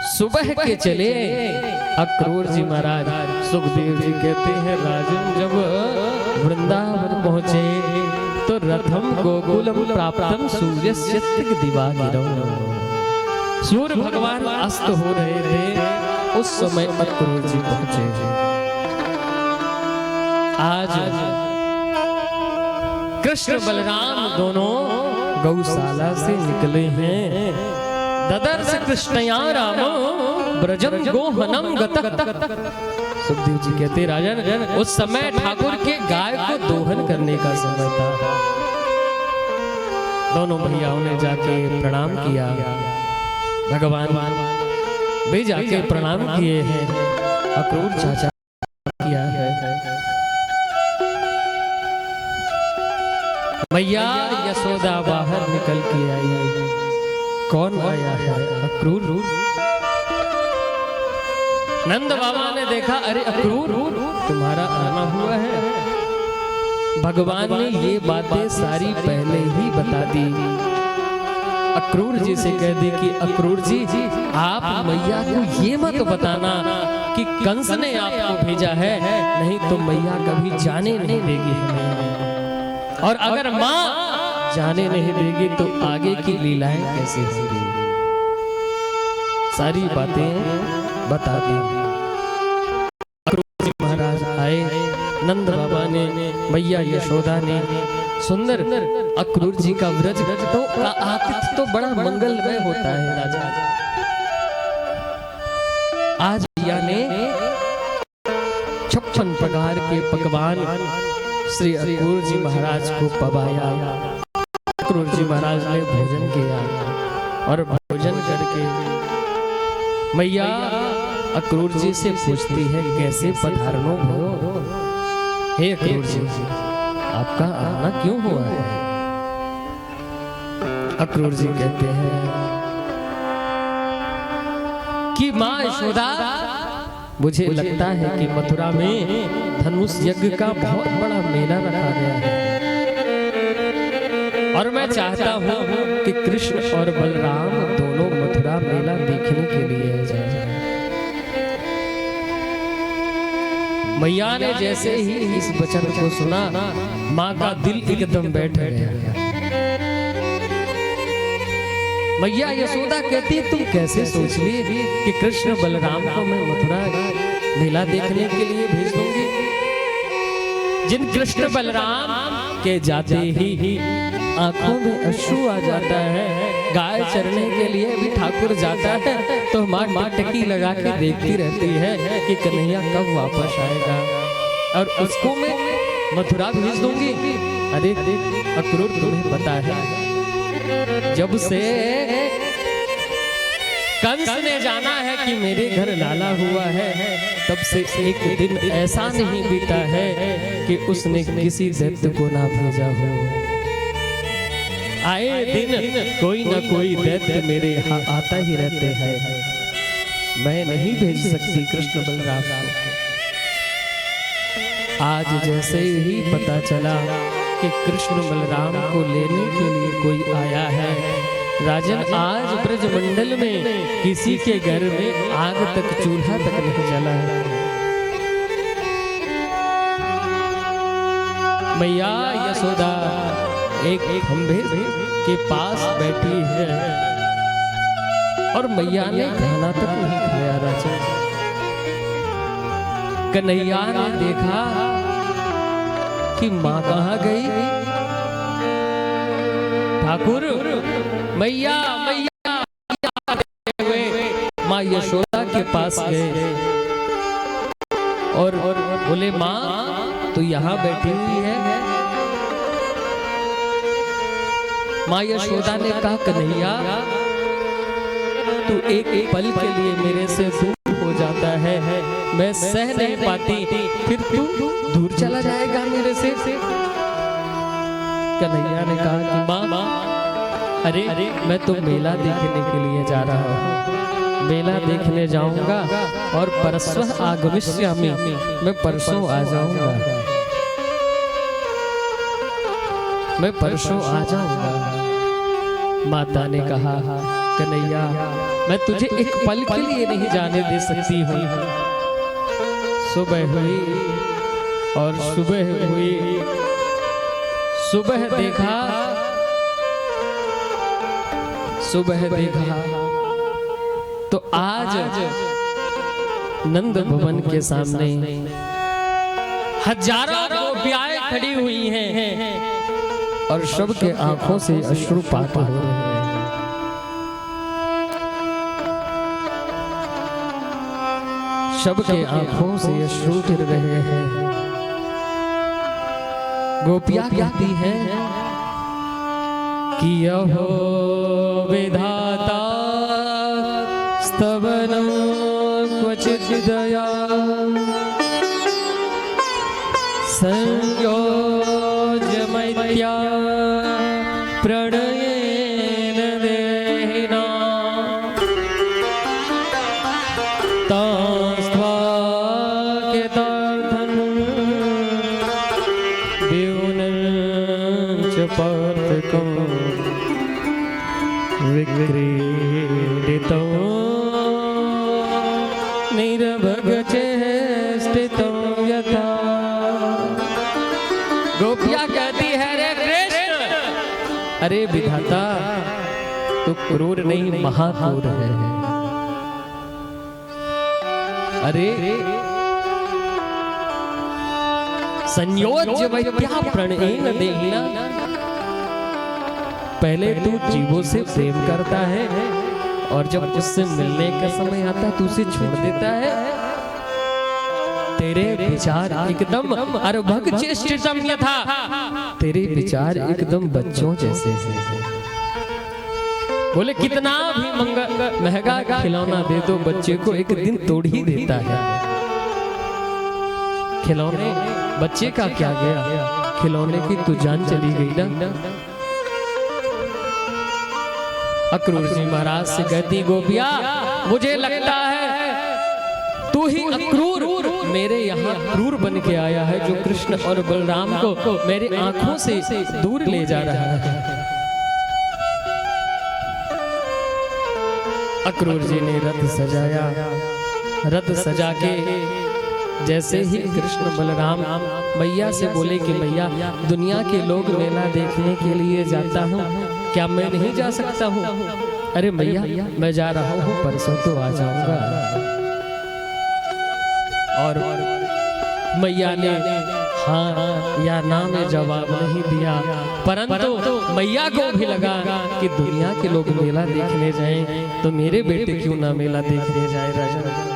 सुबह के चले अक्रूर जी महाराज। सुखदेव जी कहते हैं राजन जब वृंदावन पहुंचे तो रथम गोकुलम प्राप्तम सूर्यस्य दिवागिरौ। सूर्य भगवान अस्त हो रहे थे, उस समय अक्रूर जी पहुंचे। आज कृष्ण बलराम दोनों गौशाला से निकले हैं। ददर्श कृष्णया रामो ब्रजम गोहनम गतः। सुखदेव जी कहते राजन उस समय ठाकुर के गाय को दोहन करने का समय था। दोनों भैयाओं ने जाके प्रणाम किया। भगवान वे जाके प्रणाम किए हैं। अक्रूर चाचा किया है। मैया यशोदा बाहर निकल के आई। कौन आया है? अक्रूर। नंद बाबा ने देखा, अरे अक्रूर तुम्हारा आना हुआ है। भगवान ने ये बातें सारी पहले ही बता दी। अक्रूर जी से कह दी कि अक्रूर जी आप मैया को ये मत बताना कि कंस ने आपको भेजा है, नहीं तो मैया कभी जाने नहीं देगी हमें। और अगर माँ जाने नहीं देगी तो आगे की लीलाएं कैसे होगी। सारी बातें बता दी। अक्रूर जी महाराज आए। नंद बाबा ने, मैया यशोदा ने सुंदर अक्रूर जी का व्रज तो आतिथ्य तो बड़ा मंगलमय होता है राजा। आज मैया ने 56 प्रकार के पकवान श्री अक्रूर जी महाराज को पवाया। अक्रूर जी महाराज ने भोजन किया और भोजन करके मैया अक्रूर जी से पूछती है कैसे पधारनो भयो। हे अक्रूर जी आपका आना क्यों हुआ है? अक्रूर जी कहते हैं कि माँ यशोदा मुझे लगता है कि मथुरा में धनुष यज्ञ का बहुत बड़ा मेला रखा गया है और मैं चाहता हूँ कि कृष्ण और बलराम दोनों मथुरा मेला देखने के लिए जाएं। मैया ने जैसे ही इस वचन को सुना, माँ का दिल एकदम बैठ गया। मैया यशोदा कहती तुम कैसे सोच ली कि कृष्ण बलराम को मैं मथुरा मेला देखने के लिए भेज दूंगी? जिन कृष्ण बलराम के जाते ही आंखों में अश्रु आ जाता है। गाय चरने के लिए भी ठाकुर जाता है तो माँ टकी लगा के देखती रहती है कि कन्हैया कब वापस आएगा और उसको मैं मथुरा भेज दूंगी। अरे अक्रूर तुम्हें पता है जब से कंस ने जाना है कि मेरे घर लाला हुआ है तब से एक दिन ऐसा नहीं बीता है कि उसने किसी दैत्य को ना भेजा हो। आए दिन कोई ना कोई दैत्य मेरे यहाँ आता ही रहते हैं। मैं नहीं भेज सकती कृष्ण बलराम को। आज जैसे ही पता चला कि कृष्ण बलराम को लेने के लिए कोई आया है, राजन आज ब्रजमंडल में किसी के घर में आग तक चूल्हा तक नहीं जला है। मैया यशोदा एक खंभे के पास बैठी है और मैया ने खाना तक नहीं खाया। राजा कन्हैया ने देखा कि माँ कहाँ गई। ठाकुर मैया मैया हुए माँ यशोदा के पास गए और बोले माँ तू यहाँ बैठी हुई है। माँ यशोदा ने कहा कन्हैया तू एक पल के लिए मेरे से दूर हो जाता है, मैं सह नहीं पाती, फिर तू दूर चला जाएगा मेरे से। कन्हैया ने कहा कि माँ अरे मैं तो मेला देखने के लिए जा रहा हूँ, मेला देखने जाऊंगा और परस्वः आगमिष्यामि, मैं परसों आ जाऊंगा, मैं परसों आ जाऊंगा। माता ने कहा कन्हैया मैं तुझे एक पल के लिए नहीं जाने दे सकती हूँ। सुबह हुई और सुबह हुई, सुबह देखा, सुबह देखा तो आज नंद भवन के सामने हजारों गोपियाएं खड़ी हुई हैं और सबके आंखों से अश्रुपात हो रहे हैं। सबके आंखों से अश्रु गिर रहे हैं। गोपियां कहती हैं कि यहो विधाता स्तवनं क्वचित् दया संयोज्य मैत्या प्रणयेन देहिना तास्त्वाकेतार्थं द्युनं च पार्थकं विक्रीडितं निर्भगचेष्टितं यथा। गोपियां कहती है रे कृष्ण, अरे विधाता तू क्रूर नहीं महाक्रूर है। अरे संयोज्य वैद्या प्रणयेन देहिना, पहले तू जीवों से प्रेम करता है और जब उससे मिलने का समय आता तू उसे छोड़ देता है। तेरे विचार एकदम अर्भक चेष्टितम यथा, तेरे विचार एकदम बच्चों जैसे हैं। बोले कितना भी महंगा खिलौना दे दो बच्चे को एक दिन तोड़ ही देता है। खिलौने बच्चे का क्या गया, खिलौने की तो जान चली गई ना। अक्रूर जी महाराज से कहती गोपिया मुझे लगता है तू ही अक्रूर मेरे यहाँ क्रूर बन के आया है, जो कृष्ण और बलराम को मेरे आंखों से दूर ले जा रहा है। अक्रूर जी ने रथ सजाया, रथ सजा के जैसे ही कृष्ण बलराम मैया से बोले कि मैया दुनिया के लोग मेला देखने के लिए जाता हूँ, क्या मैं नहीं जा सकता हूँ? अरे मैया मैं जा रहा हूँ, परसों तो आ जाऊंगा। और मैया ने हाँ या ना में जवाब नहीं दिया, परंतु मैया को भी लगा कि दुनिया के लोग मेला देखने जाएं तो मेरे बेटे क्यों ना मेला देखने जाए। राजा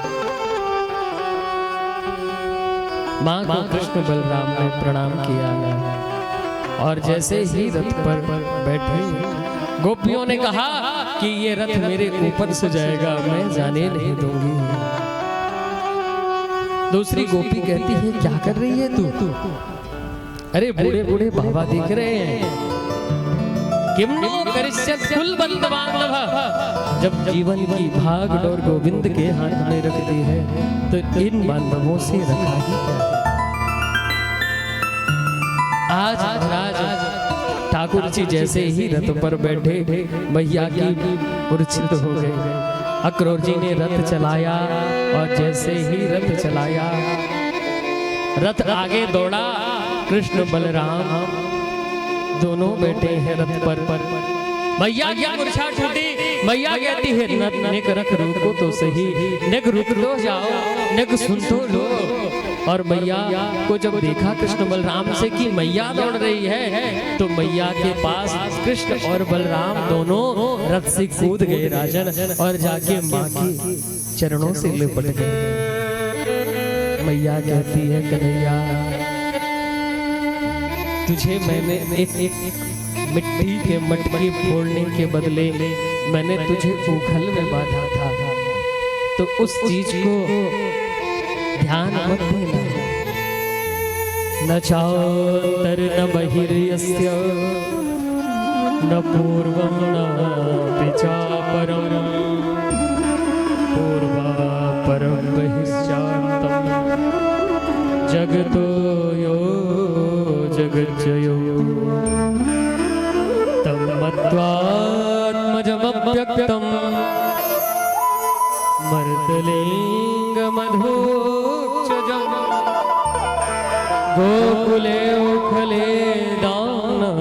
माँ को कृष्ण बलराम ने प्रणाम किया और जैसे ही रथ पर बैठे गोपियों ने कहा कि ये रथ मेरे ऊपर से जाएगा, मैं जाने नहीं दूंगी। दूसरी गोपी कहती है क्या कर रही है तू? अरे बूढ़े बूढ़े बाबा दिख रहे हैं। किम नो करिष्यत् कुलबंध बांधव, जब जीवन की भाग डोर गोविंद के हाथ में रख दी है तो इन बांधवों से रखा ही क्या। आज महाराज ठाकुर जी जैसे ही रथ पर बैठे मैया की मूर्छित हो गए। अक्रूर जी ने रथ चलाया और जैसे ही रथ चलाया रथ आगे दौड़ा, कृष्ण बलराम दोनों बैठे हैं रथ पर। मैया की मूर्छा टूटी, मैया कहती है नेक रख रुको तो सही, नेक रुक तो जाओ, नेक सुन तो लो। और मैया को जब देखा कृष्ण बलराम से कि मैया दौड़ रही है तो मैया के पास कृष्ण और बलराम दोनों रथ से कूद गए राजन, और जाके माँ के चरणों से लिपट गए। मैया कहती है कन्हैया तुझे मैंने एक मिट्टी के मटकी फोड़ने के बदले मैंने तुझे उखल में बांधा था, तो उस चीज को ध्यान मत देना। न चातर न बहिर्यस्य न पूर्वं न पिचापरं पूर्वापरं बहिश्चान्तं जगतो यो जगज्जयो तं मत्वात्मजमव्यक्तं मर्तलिंग मधुचजं गोकुले उखले दाना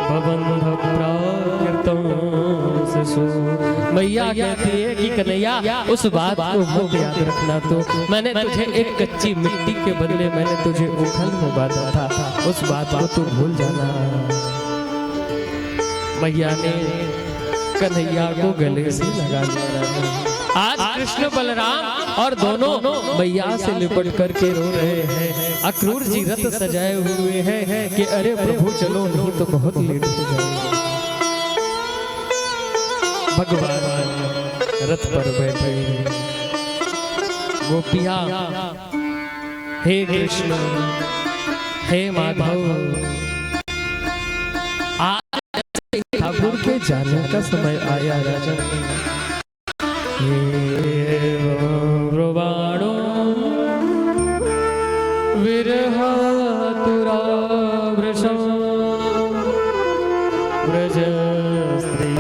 भवंध प्राकृतम ससु। मैया कहती है कि कन्हैया उस बात को मत याद रखना, तो मैंने तुझे एक कच्ची मिट्टी के बदले मैंने तुझे उखल में बांधा था, उस बात को तू भूल जाना। मैया ने कन्हैया को गले से लगा लिया। आज कृष्ण बलराम और दोनों मैया से लिपट करके रो रहे हैं। अक्रूर जी रथ सजाए हुए हैं कि अरे प्रभु चलो नहीं तो बहुत लेट हो जाएगा। भगवान रथ पर बैठे गोपिया, हे कृष्ण हे माधव, ठाकुर के जाने का समय आया राजा। ब्रुवाणो विरहातुरावृषं व्रज स्त्री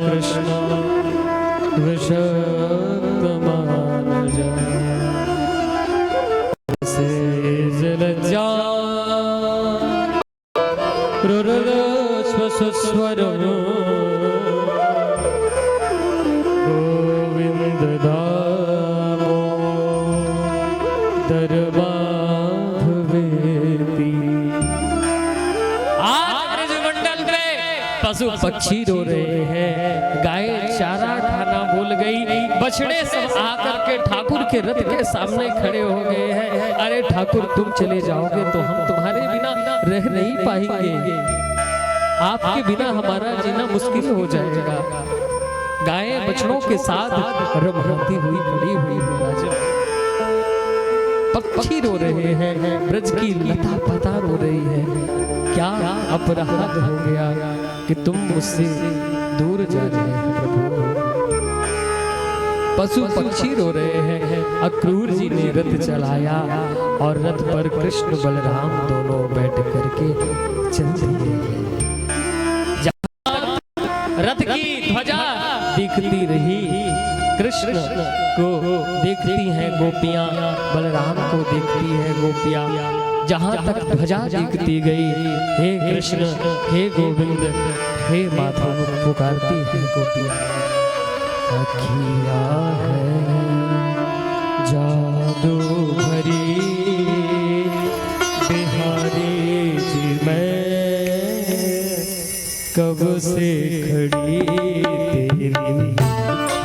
कृष्ण विषक्तमानज से जलजा स्वस्वरम गोविंद दामो दरबाधवेती। आज मंडल में पशु पक्षी रो रहे हैं, गाय चारा खाना भूल गई, बछड़े सब आकर के ठाकुर के रथ के सामने खड़े हो गए हैं। अरे ठाकुर तुम चले जाओगे तो हम तुम्हारे बिना रह नहीं पाएंगे, आपके बिना हमारा जीना मुश्किल हो जाएगा। गायें बछड़ों के साथ रमती हुई खड़ी हुई है राजा। पक्षी रो रहे हैं, ब्रज की लता पता रो रही है। क्या अपराध हो गया कि तुम मुझसे दूर जा रहे हैं प्रभु। पशु पक्षी रो रहे हैं। अक्रूर जी ने रथ चलाया और रथ पर कृष्ण बलराम दोनों बैठ करके चल दिए। रथ की ध्वजा दिखती रही, कृष्ण को देखती हैं गोपियां, बलराम को देखती हैं गोपियां। जहां तक ध्वजा दिखती गई, हे कृष्ण हे गोविंद हे माधव पुकारती है गोपियां। अखिया है जादू भरी बिहारी जी मैं कब से खड़ी तेरी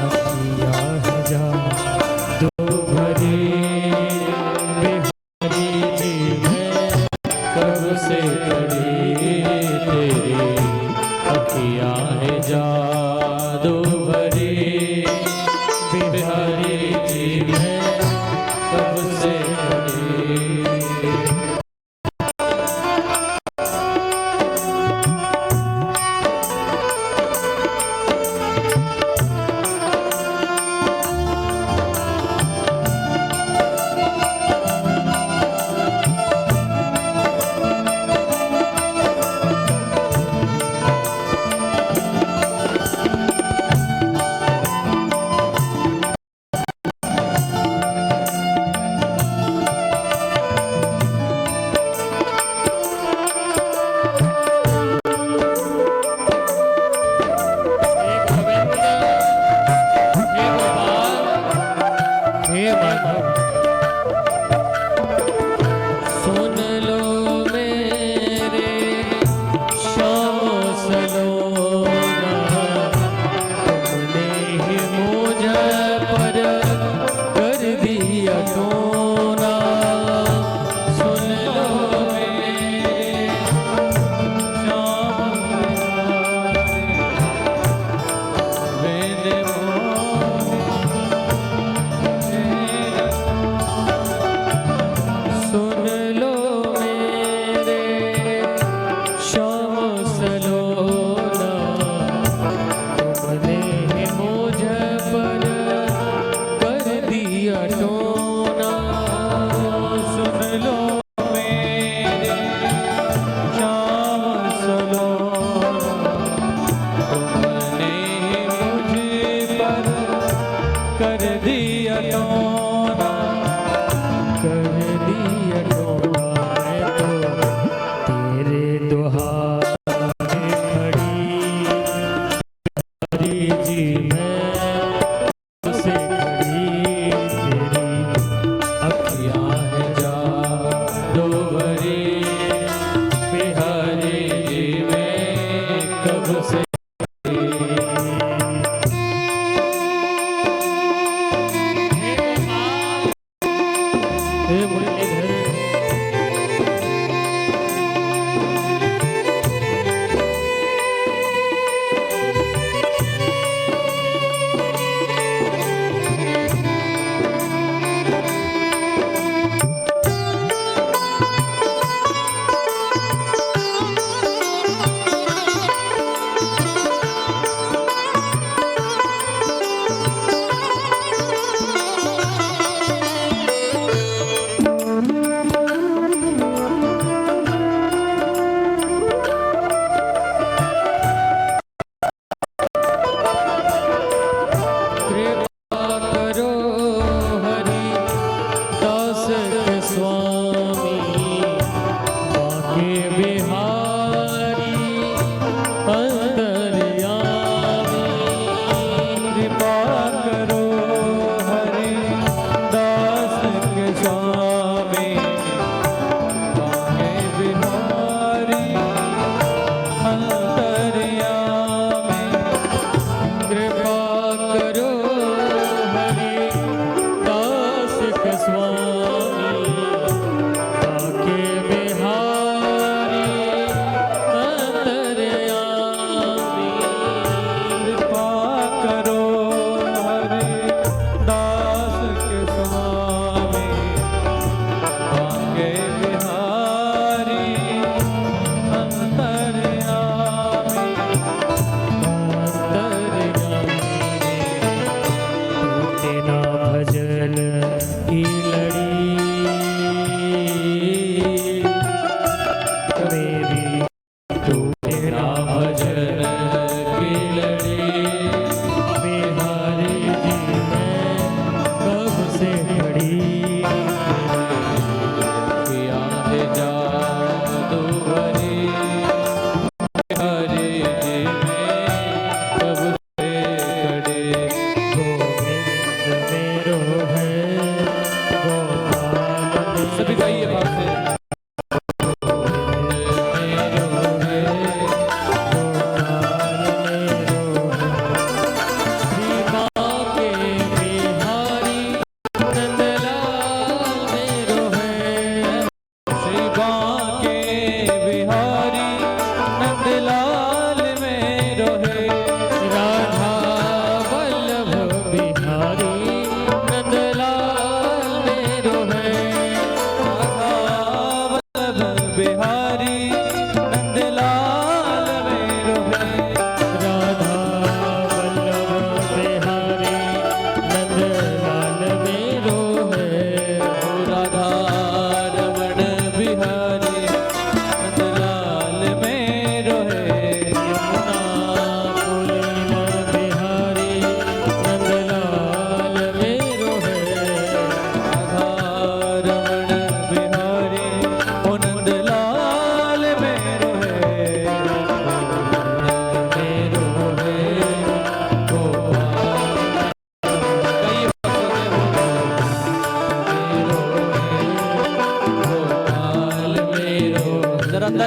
अखिया है जादू भरी बिहारी जी मैं कब से खड़ी तेरी अखिया है जादू भरी बिहारी जी मैं कब से खड़ी।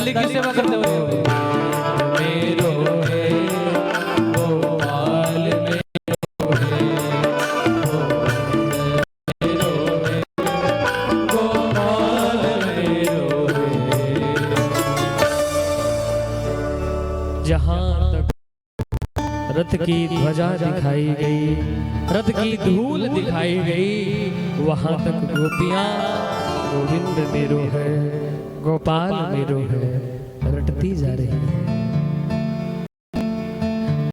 दली की सेवा करते हुए मेरो है गोपाल मेरो है गोपाल मेरो है। जहां तक रथ की ध्वजा दिखाई गई, रथ की धूल दिखाई गई, वहां तक गोपियां गोविंद मेरो है गोपाल मेरो है रटती जा रही है।